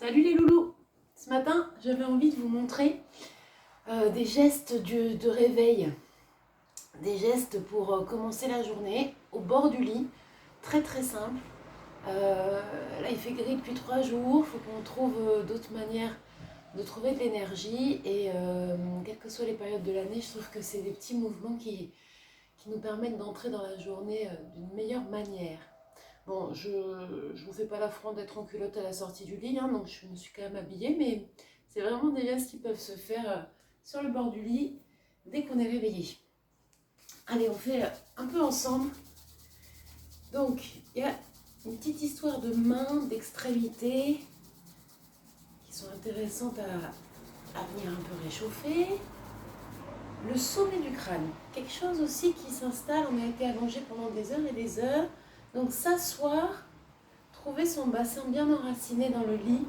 Salut les loulous! Ce matin, j'avais envie de vous montrer des gestes de réveil, des gestes pour commencer la journée au bord du lit, très très simple. Là, il fait gris depuis 3 jours, il faut qu'on trouve d'autres manières de trouver de l'énergie et quelles que soient les périodes de l'année, je trouve que c'est des petits mouvements qui nous permettent d'entrer dans la journée d'une meilleure manière. Bon, je ne vous fais pas l'affront d'être en culotte à la sortie du lit, hein, donc je me suis quand même habillée, mais c'est vraiment des gestes qui peuvent se faire sur le bord du lit dès qu'on est réveillé. Allez, on fait un peu ensemble. Donc, il y a une petite histoire de mains, d'extrémités qui sont intéressantes à venir un peu réchauffer. Le sommet du crâne, quelque chose aussi qui s'installe. On a été allongé pendant des heures et des heures. Donc s'asseoir, trouver son bassin bien enraciné dans le lit.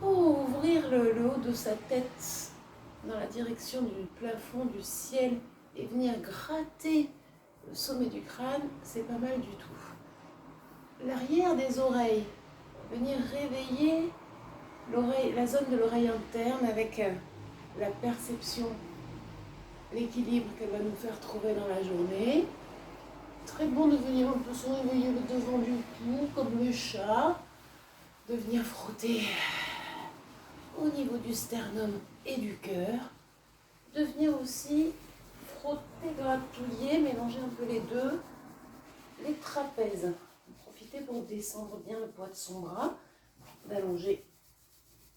Oh, ouvrir le haut de sa tête dans la direction du plafond, du ciel et venir gratter le sommet du crâne, c'est pas mal du tout. L'arrière des oreilles, venir réveiller la zone de l'oreille interne avec la perception, l'équilibre qu'elle va nous faire trouver dans la journée. Très bon de venir un peu se réveiller le devant du cou, comme le chat, de venir frotter au niveau du sternum et du cœur, de venir aussi frotter, gratouiller, mélanger un peu les deux, les trapèzes. Profitez pour descendre bien le poids de son bras, d'allonger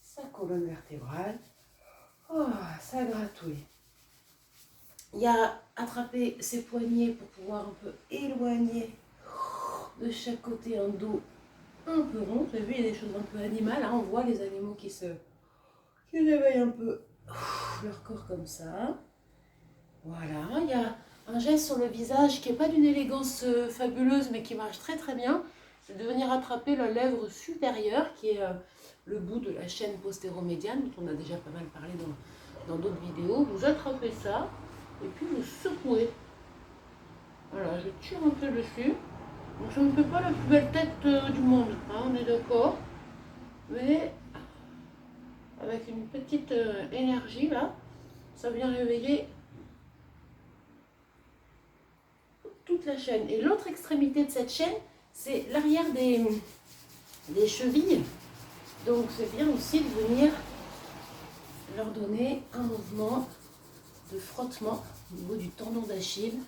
sa colonne vertébrale. Oh, ça gratouille. Il y a attraper ses poignets pour pouvoir un peu éloigner de chaque côté un dos un peu rond. Vous avez vu, il y a des choses un peu animales. Hein. On voit les animaux qui réveillent un peu leur corps comme ça. Voilà, il y a un geste sur le visage qui n'est pas d'une élégance fabuleuse, mais qui marche très très bien. C'est de venir attraper la lèvre supérieure, qui est le bout de la chaîne postéromédiane, dont on a déjà pas mal parlé dans d'autres vidéos. Vous attrapez ça, et puis vous secouez. Voilà, je tire un peu dessus. Donc ça ne fait pas la plus belle tête du monde, hein, on est d'accord. Mais avec une petite énergie là, ça vient réveiller toute la chaîne. Et l'autre extrémité de cette chaîne, c'est l'arrière des chevilles. Donc c'est bien aussi de venir leur donner un mouvement de frottement au niveau du tendon d'Achille.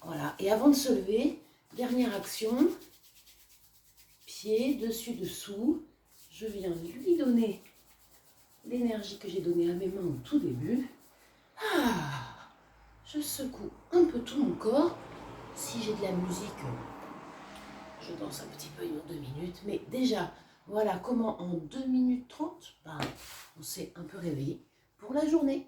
Voilà, et avant de se lever, dernière action, pied dessus-dessous, je viens lui donner l'énergie que j'ai donnée à mes mains au tout début. Je secoue un peu tout mon corps. Si j'ai de la musique, je danse un petit peu une ou 2 minutes. Mais déjà, voilà comment en 2 minutes 30, on s'est un peu réveillé pour la journée.